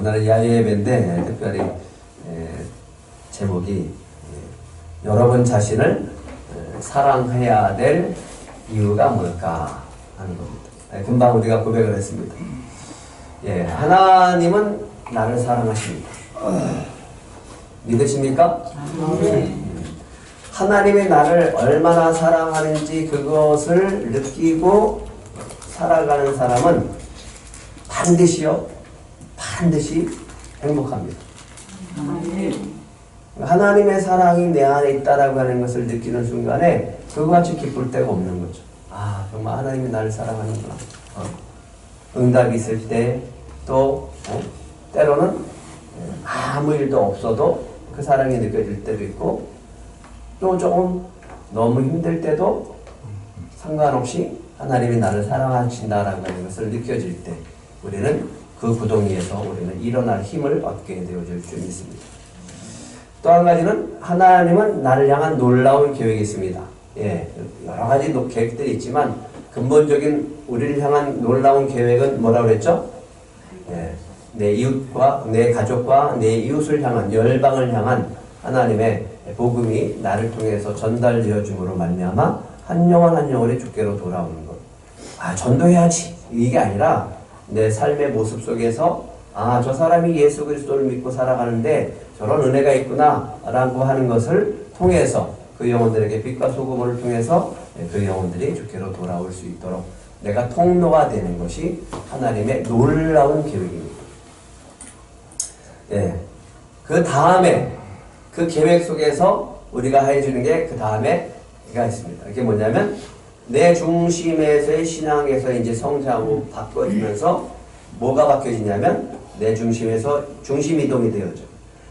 오늘은 야유예배인데 특별히 제목이 여러분 자신을 사랑해야 될 이유가 뭘까 하는 겁니다. 금방 우리가 고백을 했습니다. 하나님은 나를 사랑하십니다. 믿으십니까? 하나님이 나를 얼마나 사랑하는지 그것을 느끼고 살아가는 사람은 반드시 행복합니다. 하나님의 사랑이 내 안에 있다라고 하는 것을 느끼는 순간에 그것같이 기쁠 데가 없는 거죠. 아, 정말 하나님이 나를 사랑하는구나. 응답이 있을 때 또 때로는 아무 일도 없어도 그 사랑이 느껴질 때도 있고, 또 조금 너무 힘들 때도 상관없이 하나님이 나를 사랑하신다라는 것을 느껴질 때 우리는 그 구덩이에서 우리는 일어날 힘을 얻게 되어질 줄 믿습니다. 또 한 가지는 하나님은 나를 향한 놀라운 계획이 있습니다. 여러 가지 계획들이 있지만 근본적인 우리를 향한 놀라운 계획은 뭐라고 그랬죠? 내 이웃과 내 가족과 내 이웃을 향한, 열방을 향한 하나님의 복음이 나를 통해서 전달되어 줌으로 말미암아 한 영혼 한 영혼이 주께로 돌아오는 것. 전도해야지, 이게 아니라 내 삶의 모습 속에서 저 사람이 예수 그리스도를 믿고 살아가는데 저런 은혜가 있구나 라고 하는 것을 통해서 그 영혼들에게 빛과 소금을 통해서 그 영혼들이 주께로 돌아올 수 있도록 내가 통로가 되는 것이 하나님의 놀라운 계획입니다. 그 다음에 그 계획 속에서 우리가 해주는 게 그 다음에가 있습니다. 이게 뭐냐면 내 중심에서의 신앙에서 이제 성장하고 바꿔지면서 뭐가 바뀌어지냐면 내 중심에서 중심 이동이 되어져.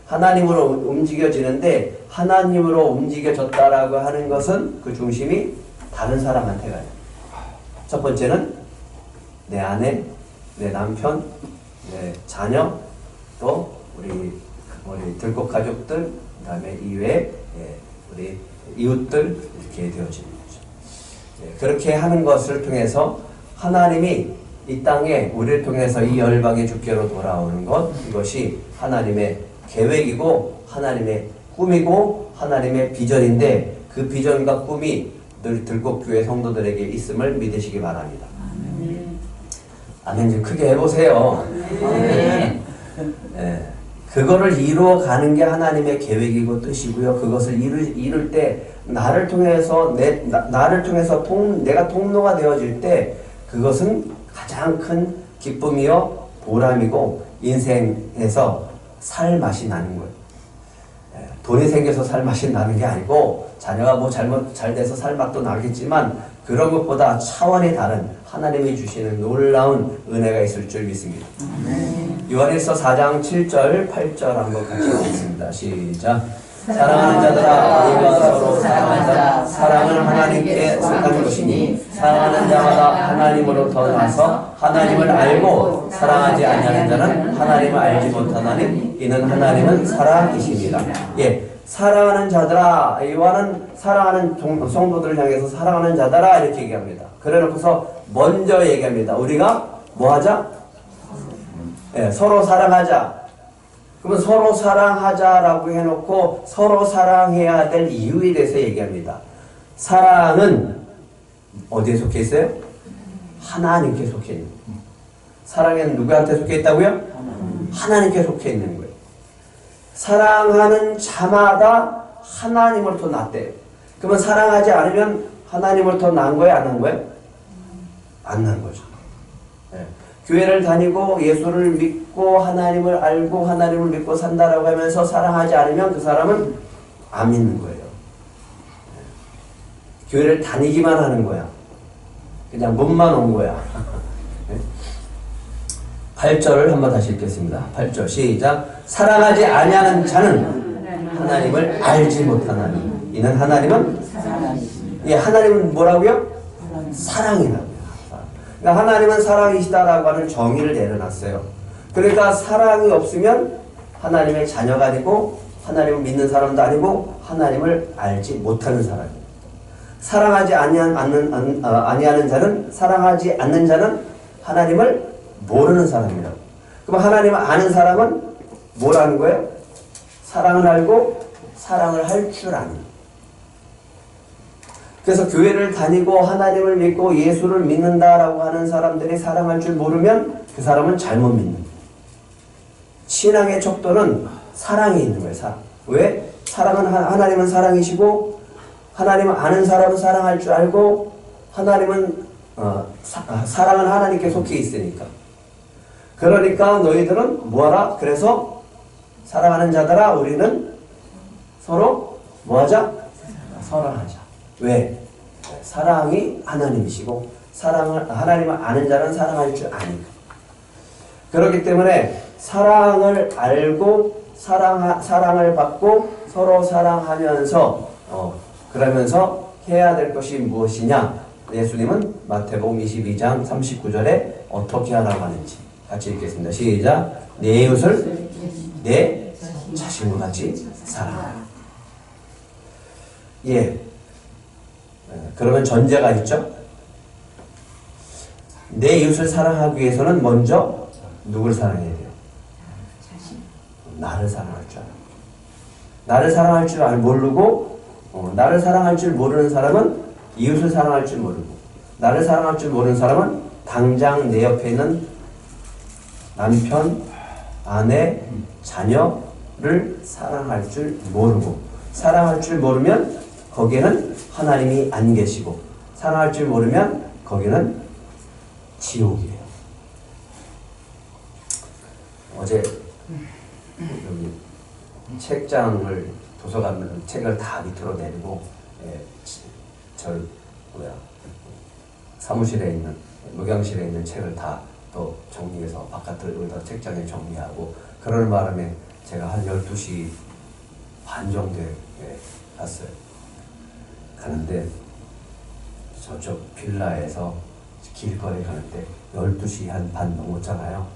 하나님으로 움직여지는데 하나님으로 움직여졌다라고 하는 것은 그 중심이 다른 사람한테 가요. 첫 번째는 내 아내, 내 남편, 내 자녀, 또 우리 들꽃 가족들, 그 다음에 이외에 우리 이웃들 이렇게 되어지는 거죠. 그렇게 하는 것을 통해서 하나님이 이 땅에 우리를 통해서 이 열방의 주께로 돌아오는 것, 이것이 하나님의 계획이고 하나님의 꿈이고 하나님의 비전인데 그 비전과 꿈이 늘 들꽃교회 성도들에게 있음을 믿으시기 바랍니다. 아멘. 좀 크게 해보세요. 그거를 이루어가는 게 하나님의 계획이고 뜻이고요. 그것을 이룰 때 나를 통해서 내가 통로가 되어질 때 그것은 가장 큰 기쁨이요 보람이고 인생에서 살 맛이 나는 거예요. 돈이 생겨서 살 맛이 나는 게 아니고 자녀가 뭐 잘 돼서 살 맛도 나겠지만 그런 것보다 차원이 다른 하나님이 주시는 놀라운 은혜가 있을 줄 믿습니다. 요한일서 4장 7절 8절 한번 같이 읽겠습니다. 시작. 사랑하는 자들아 우리가 서로 사랑하자. 사랑은 하나님께 속한 것이니 사랑하는 자마다 하나님으로 더 나서 하나님을 알고 사랑하지 아니하는 자는 하나님을 알지 못하나니 이는 하나님은 사랑이십니다. 사랑하는 자들아, 요한은 사랑하는 성도들을 향해서 사랑하는 자들아 이렇게 얘기합니다. 그래놓고서 먼저 얘기합니다. 우리가 뭐 하자? 서로 사랑하자. 그러면 서로 사랑하자라고 해놓고 서로 사랑해야 될 이유에 대해서 얘기합니다. 사랑은 어디에 속해 있어요? 하나님께 속해 있는 거예요. 사랑은 누구한테 속해 있다고요? 하나님께 속해 있는 거예요. 사랑하는 자마다 하나님으로부터 났대요. 그러면 사랑하지 않으면 하나님으로부터 난 거예요? 안 난 거예요? 안 난 거죠. 교회를 다니고 예수를 믿고 하나님을 알고 하나님을 믿고 산다라고 하면서 사랑하지 않으면 그 사람은 안 믿는 거예요. 교회를 다니기만 하는 거야. 그냥 몸만 온 거야. 8절을 한번 다시 읽겠습니다. 8절 시작. 사랑하지 아니하는 자는 하나님을 알지 못하나니 이는 하나님은 하나님은 뭐라고요? 사랑이라고요. 그러니까 하나님은 사랑이시다라고 하는 정의를 내려놨어요. 그러니까 사랑이 없으면 하나님의 자녀가 아니고 하나님을 믿는 사람도 아니고 하나님을 알지 못하는 사람입니다. 사랑하지 아니하는 자는 사랑하지 않는 자는 하나님을 모르는 사람이라고. 그럼 하나님을 아는 사람은 뭐라는 거예요? 사랑을 알고 사랑을 할 줄 아는. 그래서 교회를 다니고 하나님을 믿고 예수를 믿는다라고 하는 사람들이 사랑할 줄 모르면 그 사람은 잘못 믿는 거예요. 신앙의 척도는 사랑에 있는 거예요. 사랑. 왜? 사랑은 하나님은 사랑이시고 하나님을 아는 사람은 사랑할 줄 알고 하나님은 사랑은 하나님께 속해 있으니까. 그러니까 너희들은 뭐하라? 그래서 사랑하는 자들아 우리는 서로 뭐하자? 사랑하자. 왜? 사랑이 하나님이시고 하나님을 아는 자는 사랑할 줄 아니까. 그렇기 때문에 사랑을 알고 사랑을 받고 서로 사랑하면서 그러면서 해야 될 것이 무엇이냐? 예수님은 마태복음 22장 39절에 어떻게 하라고 하는지 같이 읽겠습니다. 시작. 내 이웃을 내 자신과 같이 사랑하라. 예. 그러면 전제가 있죠. 내 이웃을 사랑하기 위해서는 먼저 누구를 사랑해야 돼요? 나를 사랑할 줄 알아. 나를 사랑할 줄 모르고 나를 사랑할 줄 모르는 사람은 이웃을 사랑할 줄 모르고 나를 사랑할 줄 모르는 사람은 당장 내 옆에 있는 남편, 아내, 자녀를 사랑할 줄 모르고 사랑할 줄 모르면 거기에는 하나님이 안 계시고 사랑할 줄 모르면 거기는 지옥이에요. 어제 여기 책장을 도서관 책을 다 밑으로 내리고 사무실에 있는 목양실에 있는 책을 다 또 정리해서 바깥으로 책장에 정리하고 그러는 바람에 제가 한 12시 반 정도에 갔어요. 가는데 저쪽 빌라에서 길거리 가는데 12시 한 반 넘었잖아요.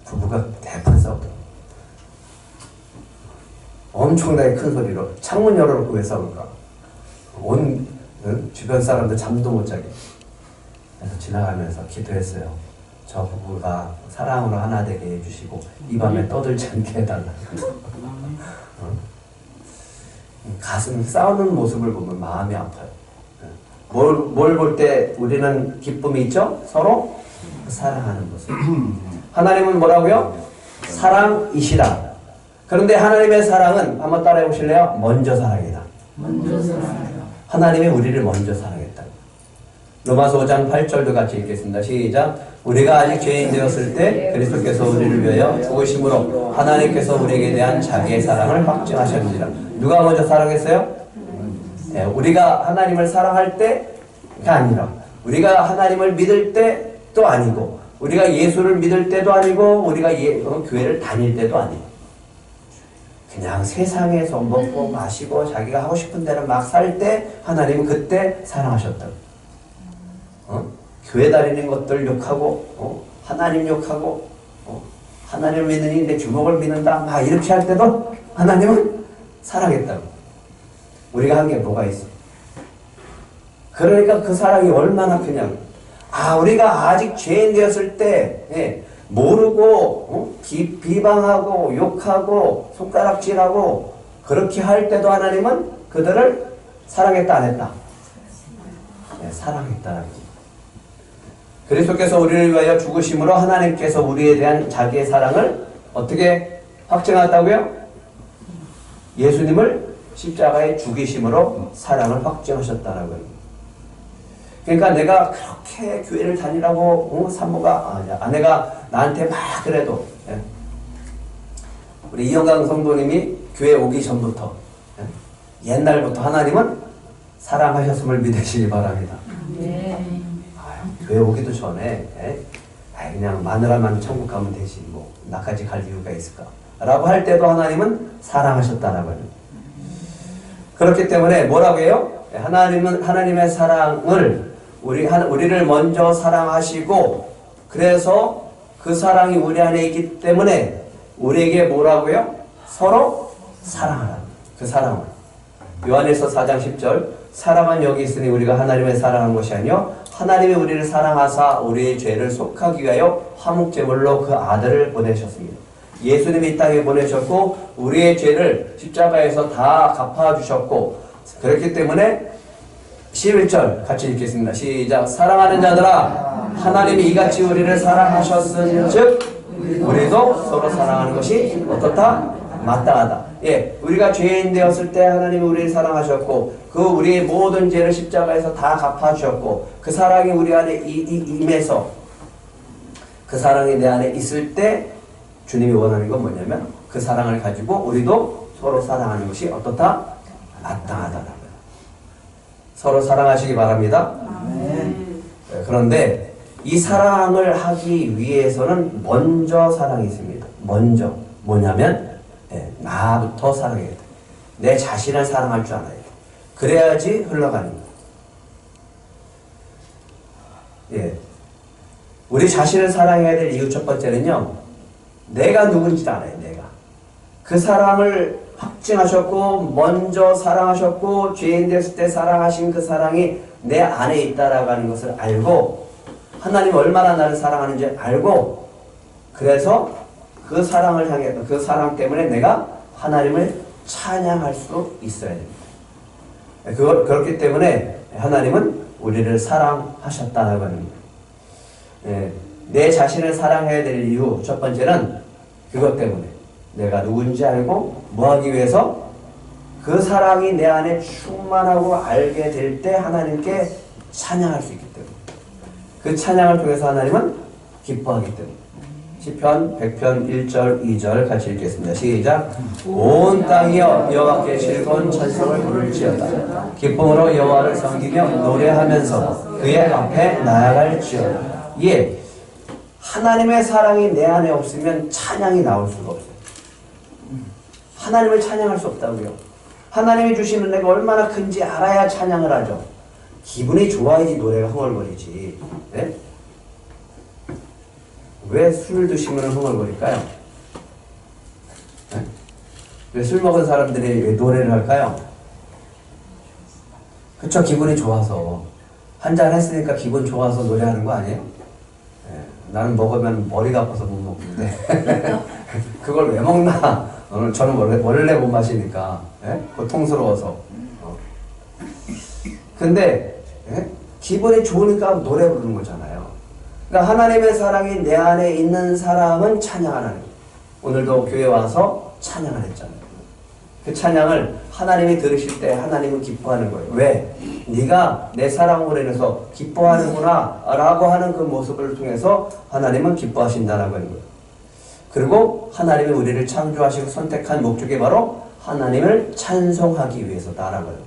부부가 대판 싸우더라고요. 엄청나게 큰 소리로 창문 열어놓고 왜 싸울까? 온 주변 사람들 잠도 못 자게. 그래서 지나가면서 기도했어요. 저 부부가 사랑으로 하나 되게 해주시고 이 밤에 떠들지 않게 해달라고. 가슴 싸우는 모습을 보면 마음이 아파요. 뭘 볼 때 우리는 기쁨이 있죠? 서로 사랑하는 모습. 하나님은 뭐라고요? 사랑이시다. 그런데 하나님의 사랑은 한번 따라해 보실래요? 먼저 사랑이다. 먼저 사랑이다. 하나님이 우리를 먼저 사랑했다. 로마서 5장 8절도 같이 읽겠습니다. 시작. 우리가 아직 죄인 되었을 때 그리스도께서 우리를 위하여 죽으심으로 하나님께서 우리에게 대한 자기의 사랑을 확증하셨느니라. 누가 먼저 사랑했어요? 네, 우리가 하나님을 사랑할 때가 아니라 우리가 하나님을 믿을 때도 아니고 우리가 예수를 믿을 때도 아니고 우리가 교회를 다닐 때도 아니고 그냥 세상에서 먹고 마시고 자기가 하고 싶은 대로 막 살 때 하나님은 그때 사랑하셨다고. 교회 다니는 것들 욕하고 하나님 욕하고 하나님을 믿으니 내 주먹을 믿는다 막 이렇게 할 때도 하나님은 사랑했다고. 우리가 한 게 뭐가 있어? 그러니까 그 사랑이 얼마나 크냐고. 우리가 아직 죄인 되었을 때 모르고 비방하고 욕하고 손가락질하고 그렇게 할 때도 하나님은 그들을 사랑했다 안 했다? 사랑했다라고. 그리스도께서 우리를 위하여 죽으심으로 하나님께서 우리에 대한 자기의 사랑을 어떻게 확증했다고요? 예수님을 십자가에 죽이심으로 사랑을 확증하셨다라고요. 그러니까 내가 그렇게 교회를 다니라고 산모가 아내가 나한테 막 그래도 우리 이영강 성도님이 교회 오기 전부터 옛날부터 하나님은 사랑하셨음을 믿으시기 바랍니다. 네. 교회 오기도 전에 그냥 마누라만 천국 가면 되지 뭐 나까지 갈 이유가 있을까? 라고 할 때도 하나님은 사랑하셨다라고요. 그렇기 때문에 뭐라고 해요? 하나님은 하나님의 사랑을 우리를 먼저 사랑하시고 그래서 그 사랑이 우리 안에 있기 때문에 우리에게 뭐라고요? 서로 사랑하라. 그 사랑을. 요한일서 4장 10절 사랑은 여기 있으니 우리가 하나님을 사랑한 것이 아니요 하나님이 우리를 사랑하사 우리의 죄를 속하기 위하여 화목제물로 그 아들을 보내셨습니다. 예수님이 이 땅에 보내셨고 우리의 죄를 십자가에서 다 갚아주셨고, 그렇기 때문에 11절 같이 읽겠습니다. 시작. 사랑하는 자들아, 하나님이 이같이 우리를 사랑하셨은즉 우리도 서로 사랑하는 것이 어떻다? 마땅하다. 예, 우리가 죄인 되었을 때 하나님이 우리를 사랑하셨고 그 우리의 모든 죄를 십자가에서 다 갚아주셨고 그 사랑이 우리 안에 임해서 그 사랑이 내 안에 있을 때 주님이 원하는 건 뭐냐면 그 사랑을 가지고 우리도 서로 사랑하는 것이 어떻다? 마땅하다라고요. 서로 사랑하시기 바랍니다. 그런데 이 사랑을 하기 위해서는 먼저 사랑이 있습니다. 먼저 뭐냐면 나부터 사랑해야 돼. 내 자신을 사랑할 줄 알아야 돼. 그래야지 흘러가는 거야. 예. 우리 자신을 사랑해야 될 이유 첫 번째는요, 내가 누군지 알아요. 내가 그 사랑을 확증하셨고 먼저 사랑하셨고 죄인 됐을 때 사랑하신 그 사랑이 내 안에 있다라고 하는 것을 알고 하나님 얼마나 나를 사랑하는지 알고, 그래서 그 사랑을 향해 그 사랑 때문에 내가 하나님을 찬양할 수 있어야 됩니다. 그렇기 때문에 하나님은 우리를 사랑하셨다라고 하는 거예요. 내 자신을 사랑해야 될 이유 첫 번째는 그것 때문에 내가 누군지 알고 뭐하기 위해서 그 사랑이 내 안에 충만하고 알게 될 때 하나님께 찬양할 수 있기 때문에, 그 찬양을 통해서 하나님은 기뻐하기 때문에. 시편 100편 1절 2절 같이 읽겠습니다. 시작. 온 땅이여 여호와께 즐거운 찬송을 부를지어다. 기쁨으로 여호와를 섬기며 노래하면서 그의 앞에 나아갈지어다. 예, 하나님의 사랑이 내 안에 없으면 찬양이 나올 수가 없어요. 하나님을 찬양할 수 없다고요. 하나님이 주시는 은혜가 얼마나 큰지 알아야 찬양을 하죠. 기분이 좋아야지 노래가 흥얼거리지. 네? 왜 술을 드시면 흥얼거릴까요? 네? 왜 술 먹은 사람들이 왜 노래를 할까요? 그쵸, 기분이 좋아서. 한잔 했으니까 기분 좋아서 노래하는 거 아니에요? 네. 나는 먹으면 머리가 아파서 못 먹는데 그걸 왜 먹나? 저는 원래 못 마시니까. 네? 고통스러워서. 근데 기분이 좋으니까 노래 부르는 거잖아요. 그러니까 하나님의 사랑이 내 안에 있는 사람은 찬양하는 거예요. 오늘도 교회 와서 찬양을 했잖아요. 그 찬양을 하나님이 들으실 때 하나님은 기뻐하는 거예요. 왜? 네가 내 사랑으로 인해서 기뻐하는구나 라고 하는 그 모습을 통해서 하나님은 기뻐하신다라고 하는 거예요. 그리고 하나님이 우리를 창조하시고 선택한 목적이 바로 하나님을 찬송하기 위해서다라고 해요.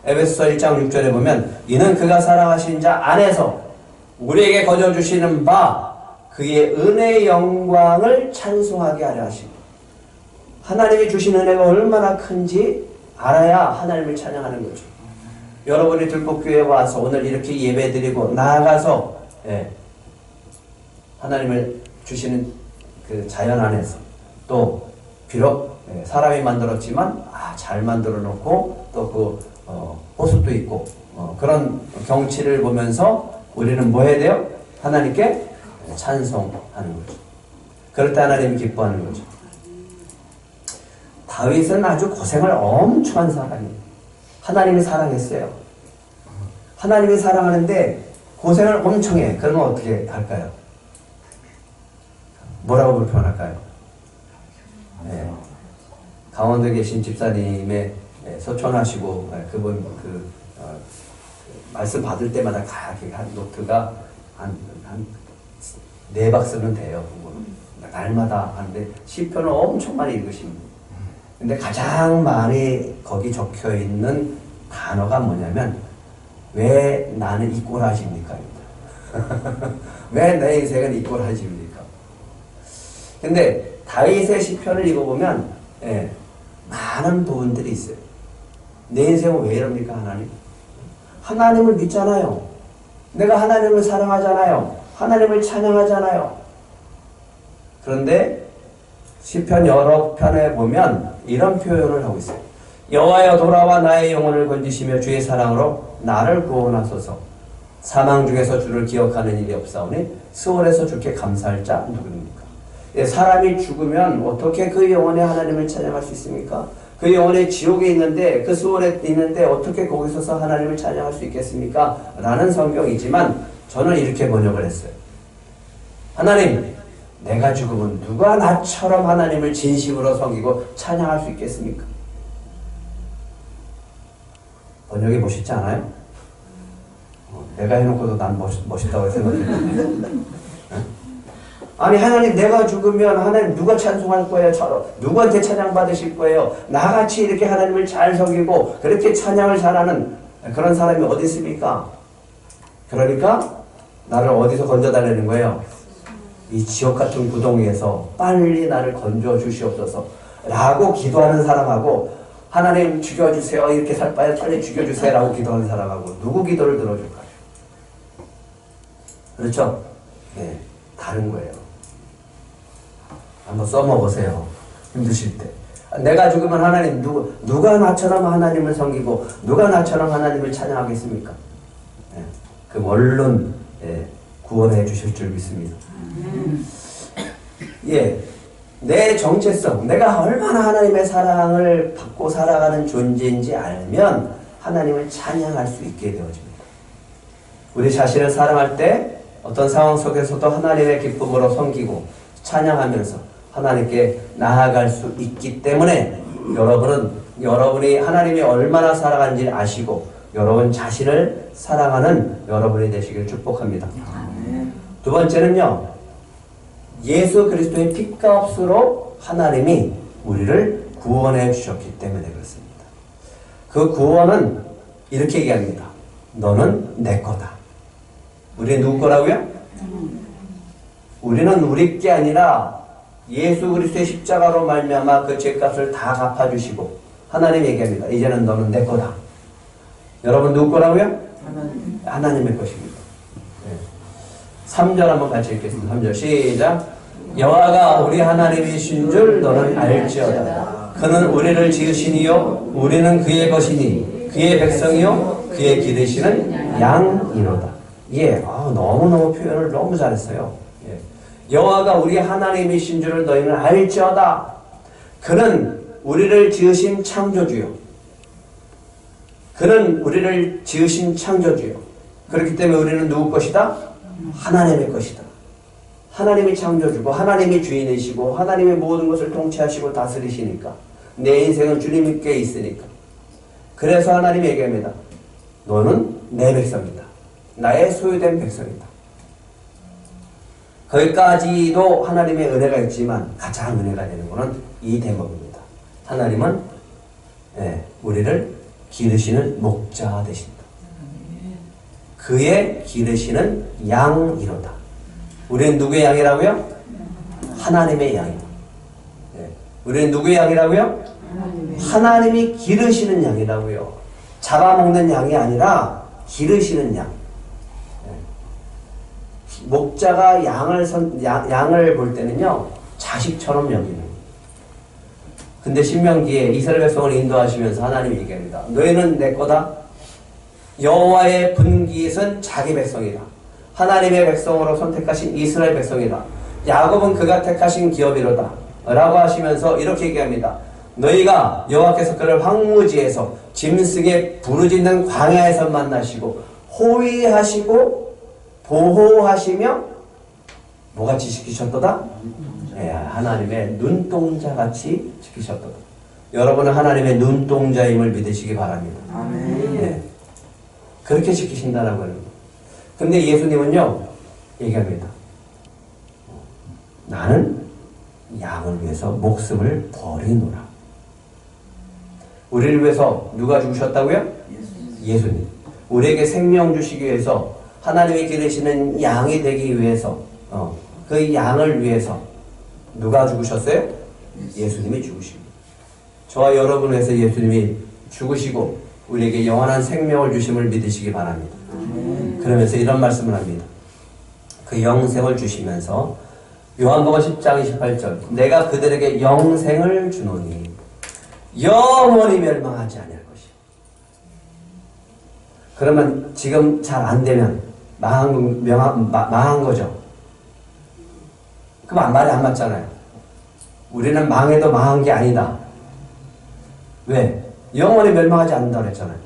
에베소서 1장 6절에 보면 이는 그가 사랑하신 자 안에서 우리에게 거저주시는 바 그의 은혜의 영광을 찬송하게 하려 하시고, 하나님이 주신 은혜가 얼마나 큰지 알아야 하나님을 찬양하는 거죠. 여러분이 들꽃교회에 와서 오늘 이렇게 예배드리고 나아가서 하나님을 주시는 그 자연 안에서 또 비록 사람이 만들었지만 잘 만들어 놓고 또 그 호수도 있고 그런 경치를 보면서 우리는 뭐 해야 돼요? 하나님께 찬송하는 거죠. 그럴 때 하나님이 기뻐하는 거죠. 다윗은 아주 고생을 엄청 한 사람이에요. 하나님이 사랑했어요. 하나님이 사랑하는데 고생을 엄청 해. 그러면 어떻게 할까요? 뭐라고 불편할까요? 네. 강원도에 계신 집사님의 소천하시고 그분 말씀 받을 때마다 한 노트가 한 4박스는 돼요. 날마다 하는데 시편을 엄청 많이 읽으십니다. 근데 가장 많이 거기 적혀 있는 단어가 뭐냐면 왜 나는 이 꼴하십니까? 왜 내 인생은 이 꼴하십니까? 근데 다윗의 시편을 읽어보면 많은 부분들이 있어요. 내 인생은 왜 이럽니까 하나님? 하나님을 믿잖아요. 내가 하나님을 사랑하잖아요. 하나님을 찬양하잖아요. 그런데 시편 여러 편에 보면 이런 표현을 하고 있어요. 여호와여 돌아와 나의 영혼을 건지시며 주의 사랑으로 나를 구원하소서. 사망 중에서 주를 기억하는 일이 없사오니 수월에서 주께 감사할 자 누구입니까? 예, 사람이 죽으면 어떻게 그 영혼의 하나님을 찬양할 수 있습니까? 그 영혼의 지옥에 있는데 그 수월에 있는데 어떻게 거기서서 하나님을 찬양할 수 있겠습니까? 라는 성경이지만 저는 이렇게 번역을 했어요. 하나님, 내가 죽으면 누가 나처럼 하나님을 진심으로 섬기고 찬양할 수 있겠습니까? 번역이 멋있지 않아요? 내가 해놓고도 난 멋있다고 생각했는데. 아니 하나님, 내가 죽으면 하나님 누가 찬송할 거예요? 누구한테 찬양 받으실 거예요? 나같이 이렇게 하나님을 잘 섬기고 그렇게 찬양을 잘하는 그런 사람이 어디 있습니까? 그러니까 나를 어디서 건져달라는 거예요? 이 지옥 같은 구덩이에서 빨리 나를 건져 주시옵소서 라고 기도하는 사람하고, 하나님 죽여주세요, 이렇게 살 바에 빨리 죽여주세요 라고 기도하는 사람하고 누구 기도를 들어줄까요? 그렇죠? 네, 다른 거예요. 한번 써먹으세요. 힘드실 때. 내가 죽으면 하나님, 누가 나처럼 하나님을 섬기고 누가 나처럼 하나님을 찬양하겠습니까? 네, 그 얼른 구원해 주실 줄 믿습니다. 예, 내 정체성, 내가 얼마나 하나님의 사랑을 받고 살아가는 존재인지 알면 하나님을 찬양할 수 있게 되어집니다. 우리 자신을 사랑할 때 어떤 상황 속에서도 하나님의 기쁨으로 섬기고 찬양하면서 하나님께 나아갈 수 있기 때문에 여러분이 하나님이 얼마나 사랑하는지 아시고 여러분 자신을 사랑하는 여러분이 되시길 축복합니다. 두 번째는요, 예수 그리스도의 핏값으로 하나님이 우리를 구원해 주셨기 때문에 그렇습니다. 그 구원은 이렇게 얘기합니다. 너는 내 거다. 우리는 누구 거라고요? 우리는 우리 게 아니라 예수 그리스도의 십자가로 말미암아 그 죄값을 다 갚아주시고 하나님 얘기합니다. 이제는 너는 내 거다. 여러분 누구 거라고요? 하나님의 것입니다. 3절 한번 같이 읽겠습니다. 3절 시작. 여호와가 우리 하나님이신 줄 너는 알지어다. 그는 우리를 지으시니요 우리는 그의 것이니 그의 백성이요 그의 기르시는 양이로다. 예, 너무너무 표현을 너무 잘했어요. 예. 여호와가 우리 하나님이신 줄을 너희는 알지어다. 그는 우리를 지으신 창조주요. 그는 우리를 지으신 창조주요. 그렇기 때문에 우리는 누구 것이다? 하나님의 것이다. 하나님이 창조주고 하나님이 주인이시고 하나님의 모든 것을 통치하시고 다스리시니까 내 인생은 주님께 있으니까. 그래서 하나님이 얘기합니다. 너는 내 백성이다. 나의 소유된 백성이다. 거기까지도 하나님의 은혜가 있지만 가장 은혜가 되는 것은 이 대목입니다. 하나님은 우리를 기르시는 목자 되신다. 그의 기르시는 양이로다. 우리는 누구의 양이라고요? 하나님의 양이다. 우리는 누구의 양이라고요? 하나님이 기르시는 양이라고요. 잡아먹는 양이 아니라 기르시는 양. 목자가 양을 볼 때는요, 자식처럼 여기는. 근데 신명기에 이스라엘 백성을 인도하시면서 하나님이 얘기합니다. 너희는 내 거다. 여호와의 분깃은 자기 백성이다. 하나님의 백성으로 선택하신 이스라엘 백성이다. 야곱은 그가 택하신 기업이로다. 라고 하시면서 이렇게 얘기합니다. 너희가 여호와께서 그를 황무지에서 짐승의 부르짖는 광야에서 만나시고 호위하시고 보호하시며 뭐같이 지키셨도다? 하나님의 눈동자같이 지키셨도다. 여러분은 하나님의 눈동자임을 믿으시기 바랍니다. 그렇게 지키신다라고 합니다. 근데 예수님은요, 얘기합니다. 나는 양을 위해서 목숨을 버리노라. 우리를 위해서 누가 죽으셨다고요? 예수님. 우리에게 생명 주시기 위해서 하나님이 기르시는 양이 되기 위해서 그 양을 위해서 누가 죽으셨어요? 예수님이 죽으십니다. 저와 여러분을 위해서 예수님이 죽으시고 우리에게 영원한 생명을 주심을 믿으시기 바랍니다. 그러면서 이런 말씀을 합니다. 그 영생을 주시면서 요한복음 10장 28절 내가 그들에게 영생을 주노니 영원히 멸망하지 아니할 것이요. 그러면 지금 잘 안 되면 망한 거죠. 그럼 말이 안 맞잖아요. 우리는 망해도 망한 게 아니다. 왜? 영원히 멸망하지 않는다고 그랬잖아요.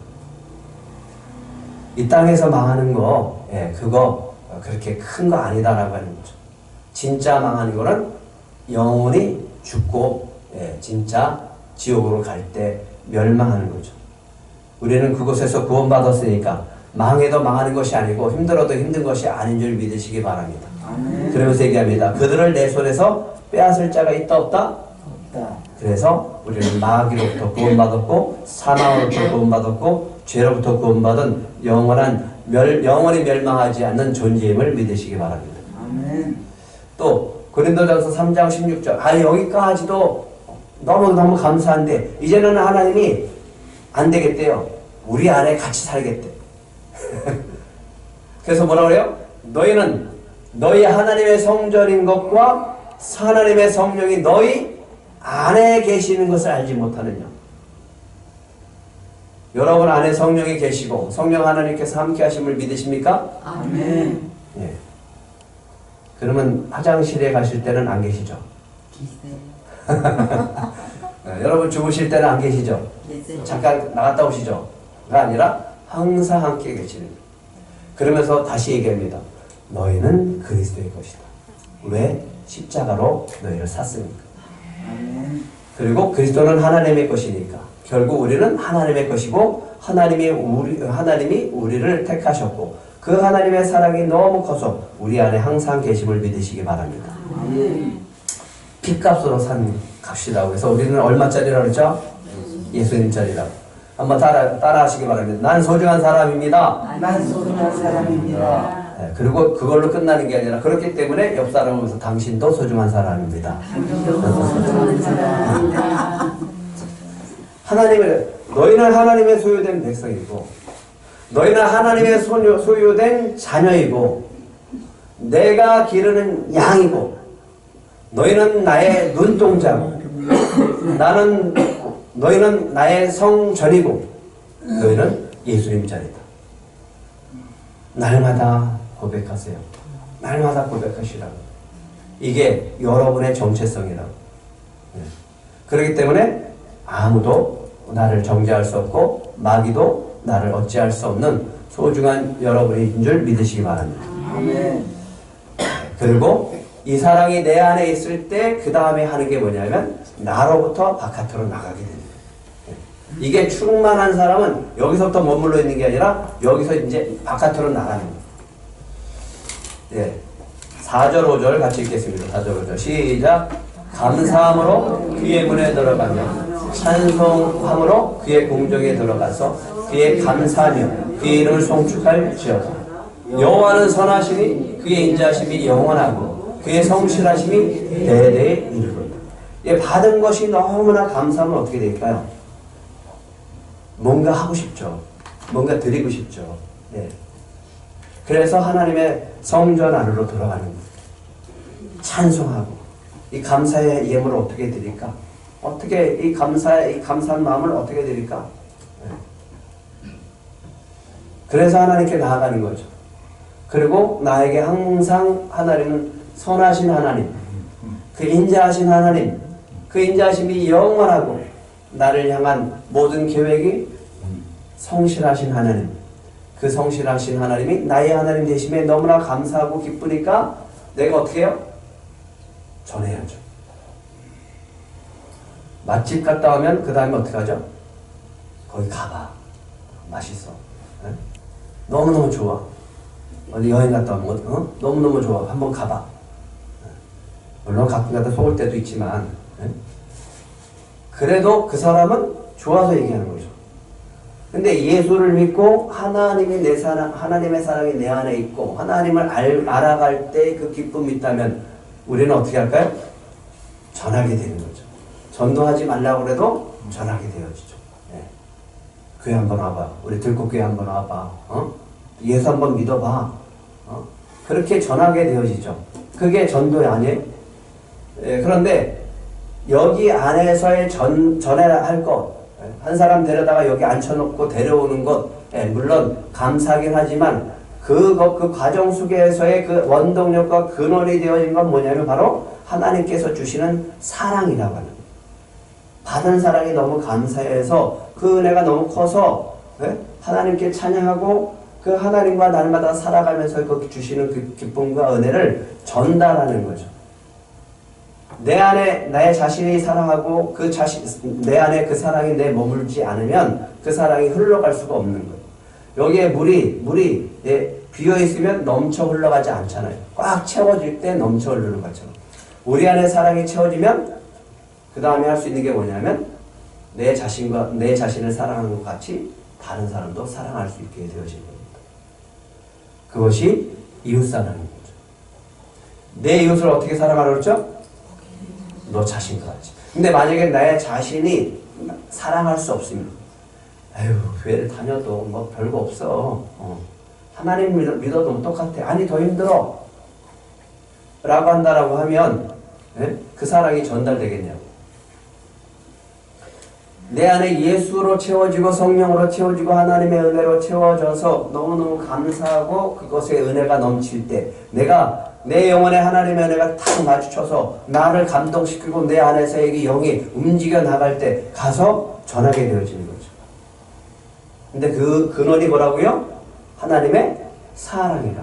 이 땅에서 망하는 거, 그거 그렇게 큰 거 아니다라고 하는 거죠. 진짜 망하는 거는 영원히 죽고, 진짜 지옥으로 갈 때 멸망하는 거죠. 우리는 그곳에서 구원받았으니까 망해도 망하는 것이 아니고 힘들어도 힘든 것이 아닌 줄 믿으시기 바랍니다. 그러면서 얘기합니다. 그들을 내 손에서 빼앗을 자가 있다 없다? 없다. 그래서 우리는 마귀로부터 구원받았고 사망으로부터 구원받았고 죄로부터 구원받은 영원히 멸망하지 않는 존재임을 믿으시기 바랍니다. 아멘. 또 고린도전서 3장 16절 여기까지도 너무너무 감사한데 이제는 하나님이 안 되겠대요. 우리 안에 같이 살겠대. 그래서 뭐라 그래요? 너희는 너희 하나님의 성전인 것과 하나님의 성령이 너희 안에 계시는 것을 알지 못하느냐. 여러분 안에 성령이 계시고 성령 하나님께서 함께 하심을 믿으십니까? 아멘. 예. 그러면 화장실에 가실 때는 안 계시죠? 계세요. 여러분 주무실 때는 안 계시죠? 계세요. 잠깐 나갔다 오시죠? 가 아니라 항상 함께 계시는 거예요. 그러면서 다시 얘기합니다. 너희는 그리스도의 것이다. 왜? 십자가로 너희를 샀으니까. 아멘. 그리고 그리스도는 하나님의 것이니까. 결국 우리는 하나님의 것이고 하나님이 우리를 택하셨고 그 하나님의 사랑이 너무 커서 우리 안에 항상 계심을 믿으시기 바랍니다. 아멘. 핏값으로 산 값이라고 해서 우리는 얼마짜리라고 그러죠? 예수님짜리라고. 한번 따라 하시기 바랍니다. 난 소중한 사람입니다. 난 소중한 사람입니다. 네, 그리고 그걸로 끝나는 게 아니라 그렇기 때문에 옆 사람을 보면서 당신도 소중한 사람입니다. 소중한 사람입니다. 너희는 하나님의 소유된 백성이고 너희는 하나님의 소유된 자녀이고 내가 기르는 양이고 너희는 나의 눈동자고 너희는 나의 성전이고 너희는 예수님 자리다. 날마다 고백하세요. 날마다 고백하시라고. 이게 여러분의 정체성이라고. 그렇기 때문에 아무도 나를 정죄할 수 없고 마귀도 나를 어찌할 수 없는 소중한 여러분인 줄 믿으시기 바랍니다. 아멘. 그리고 이 사랑이 내 안에 있을 때 그 다음에 하는 게 뭐냐면 나로부터 바깥으로 나가게 됩니다. 이게 충만한 사람은 여기서부터 머물러 있는 게 아니라 여기서 이제 바깥으로 나가는 거예요. 4절 5절 같이 읽겠습니다. 4절 5절 시작. 감사함으로 그의 문에 들어가며 찬송함으로 그의 궁정에 들어가서 그의 감사하며 그의 이름을 송축할지어다. 여호와는 선하시니 그의 인자하심이 영원하고 그의 성실하심이 대대에 이르리로다. 받은 것이 너무나 감사하면 어떻게 될까요? 뭔가 하고 싶죠. 뭔가 드리고 싶죠. 그래서 하나님의 성전 안으로 들어가는 거예요. 찬송하고 이 감사의 예물을 어떻게 드릴까? 어떻게 이 감사한 마음을 어떻게 드릴까? 그래서 하나님께 나아가는 거죠. 그리고 나에게 항상 하나님은 선하신 하나님, 그 인자하신 하나님, 그 인자하심이 영원하고 나를 향한 모든 계획이 성실하신 하나님, 그 성실하신 하나님이 나의 하나님 되심에 너무나 감사하고 기쁘니까 내가 어떻게 해요? 전해야죠. 맛집 갔다 오면 그 다음에 어떻게 하죠? 거기 가봐. 맛있어. 너무너무 좋아. 어디 여행 갔다 오면 너무너무 좋아. 한번 가봐. 물론 가끔가다 속을 때도 있지만 그래도 그 사람은 좋아서 얘기하는 거죠. 근데 예수를 믿고 하나님의 사랑이 내 안에 있고 하나님을 알아갈 때 그 기쁨이 있다면 우리는 어떻게 할까요? 전하게 되는 거죠. 전도하지 말라고 그래도 전하게 되어지죠. 교회 한번 와봐. 우리 들꽃교회 한번 와봐. 예수 한번 믿어봐. 그렇게 전하게 되어지죠. 그게 전도 아니에요? 그런데 여기 안에서의 전해야 할 것, 한 사람 데려다가 여기 앉혀놓고 데려오는 것, 물론 감사하긴 하지만 그 과정 속에서의 그 원동력과 근원이 되어진 건 뭐냐면 바로 하나님께서 주시는 사랑이라고 하는 거예요. 받은 사랑이 너무 감사해서 그 은혜가 너무 커서 하나님께 찬양하고 그 하나님과 날마다 살아가면서 그 주시는 그 기쁨과 은혜를 전달하는 거죠. 내 안에 나의 자신이 사랑하고 내 안에 그 사랑이 내 머물지 않으면 그 사랑이 흘러갈 수가 없는 거예요. 여기에 물이 비어 있으면 넘쳐 흘러가지 않잖아요. 꽉 채워질 때 넘쳐 흐르는 것처럼. 우리 안에 사랑이 채워지면 그 다음에 할 수 있는 게 뭐냐면 내 자신을 사랑하는 것 같이 다른 사람도 사랑할 수 있게 되어지는 겁니다. 그것이 이웃사랑인 거죠. 내 이웃을 어떻게 사랑하라고 그랬죠? 너 자신과 같이. 근데 만약에 나의 자신이 사랑할 수 없으면 에휴 교회를 다녀도 뭐 별거 없어. 하나님 믿어도 뭐 똑같아. 아니 더 힘들어 라고 한다라고 하면 그 사랑이 전달되겠냐고. 내 안에 예수로 채워지고 성령으로 채워지고 하나님의 은혜로 채워져서 너무너무 감사하고 그것의 은혜가 넘칠 때 내 영혼에 하나님의 은혜가 탁 마주쳐서 나를 감동시키고 내 안에서 이 영이 움직여 나갈 때 가서 전하게 되어지는 거죠. 근데 그 근원이 뭐라고요? 하나님의 사랑이라.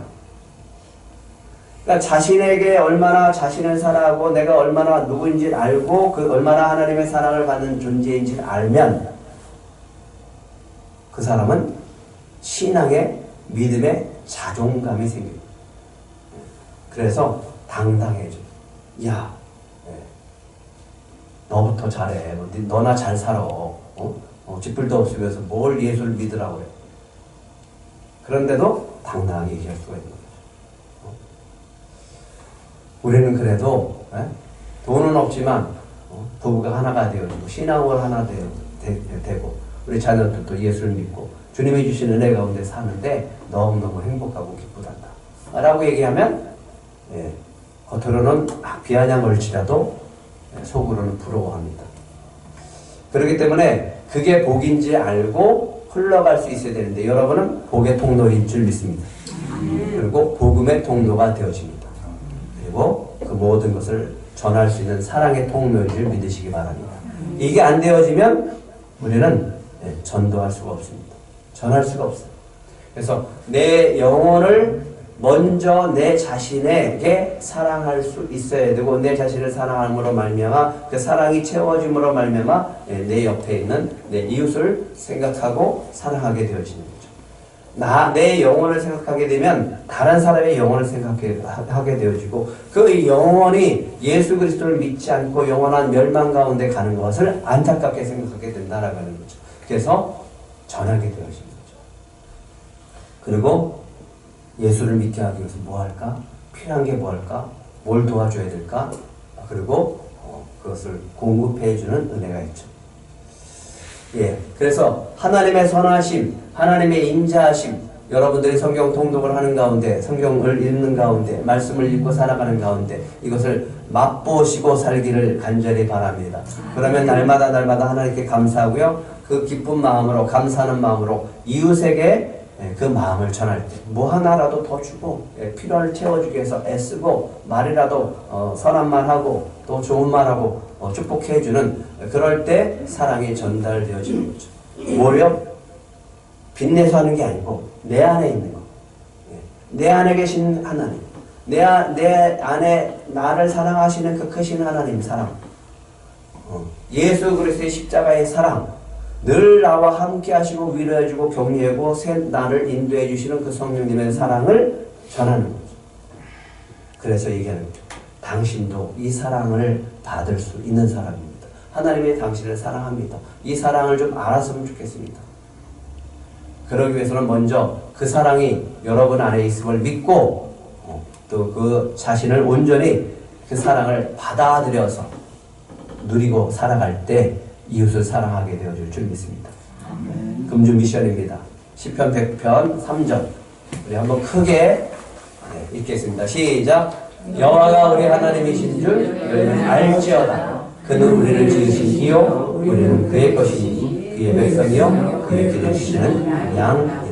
그러니까 자신에게 얼마나 자신을 사랑하고 내가 얼마나 누구인지 알고 얼마나 하나님의 사랑을 받는 존재인지 알면 그 사람은 신앙의 믿음의 자존감이 생깁니다. 그래서 당당해져. 야, 너부터 잘해. 너나 잘 살아. 쥐뿔도 없으면서 뭘 예수를 믿으라고 해. 그런데도 당당하게 얘기할 수가 있는 거죠. 우리는 그래도 돈은 없지만 부부가 하나가 되어지고 신앙을 하나 되고 우리 자녀들도 예수를 믿고 주님이 주신 은혜 가운데 사는데 너무너무 행복하고 기쁘단다 라고 얘기하면 겉으로는 비아냥을지라도 속으로는 부러워합니다. 그렇기 때문에 그게 복인지 알고 흘러갈 수 있어야 되는데 여러분은 복의 통로인 줄 믿습니다. 그리고 복음의 통로가 되어집니다. 그리고 그 모든 것을 전할 수 있는 사랑의 통로인 줄 믿으시기 바랍니다. 이게 안 되어지면 우리는 전도할 수가 없습니다. 전할 수가 없어요. 그래서 내 영혼을 먼저 내 자신에게 사랑할 수 있어야 되고 내 자신을 사랑함으로 말미암아 그 사랑이 채워짐으로 말미암아 내 옆에 있는 내 이웃을 생각하고 사랑하게 되어지는 거죠. 내 영혼을 생각하게 되면 다른 사람의 영혼을 생각하게 되어지고 그 영혼이 예수 그리스도를 믿지 않고 영원한 멸망 가운데 가는 것을 안타깝게 생각하게 된다라는 거죠. 그래서 전하게 되어지는 거죠. 그리고 예수를 믿게 하기 위해서 뭐 할까? 필요한 게 뭐 할까? 뭘 도와줘야 될까? 그리고 그것을 공급해 주는 은혜가 있죠. 그래서 하나님의 선하심, 하나님의 인자하심, 여러분들이 성경 통독을 하는 가운데, 성경을 읽는 가운데, 말씀을 읽고 살아가는 가운데 이것을 맛보시고 살기를 간절히 바랍니다. 그러면 날마다 하나님께 감사하고요. 그 기쁜 마음으로, 감사하는 마음으로 이웃에게 그 마음을 전할 때 뭐 하나라도 더 주고 필요를 채워주기 위해서 애쓰고 말이라도 선한 말하고 또 좋은 말하고 축복해주는 그럴 때 사랑이 전달되어지는 거죠. 뭐요? 빚내서 하는 게 아니고 내 안에 있는 거. 내 안에 계신 하나님, 내 안에 나를 사랑하시는 그 크신 하나님 사랑, 예수 그리스도의 십자가의 사랑, 늘 나와 함께 하시고 위로해주고 격려하고 새 나를 인도해 주시는 그 성령님의 사랑을 전하는 거죠. 그래서 얘기하는 거죠. 당신도 이 사랑을 받을 수 있는 사람입니다. 하나님이 당신을 사랑합니다. 이 사랑을 좀 알았으면 좋겠습니다. 그러기 위해서는 먼저 그 사랑이 여러분 안에 있음을 믿고 또 그 자신을 온전히 그 사랑을 받아들여서 누리고 살아갈 때 이웃을 사랑하게 되어줄 줄 믿습니다. 금주 미션입니다. 시편 100편 3절 우리 한번 크게 읽겠습니다. 시작. 여호와가 우리 하나님이신 줄 너희는 알지어다. 그는 우리를 지으신 이요 우리는 그의 것이니 그의 백성이요 그의 기르시는 양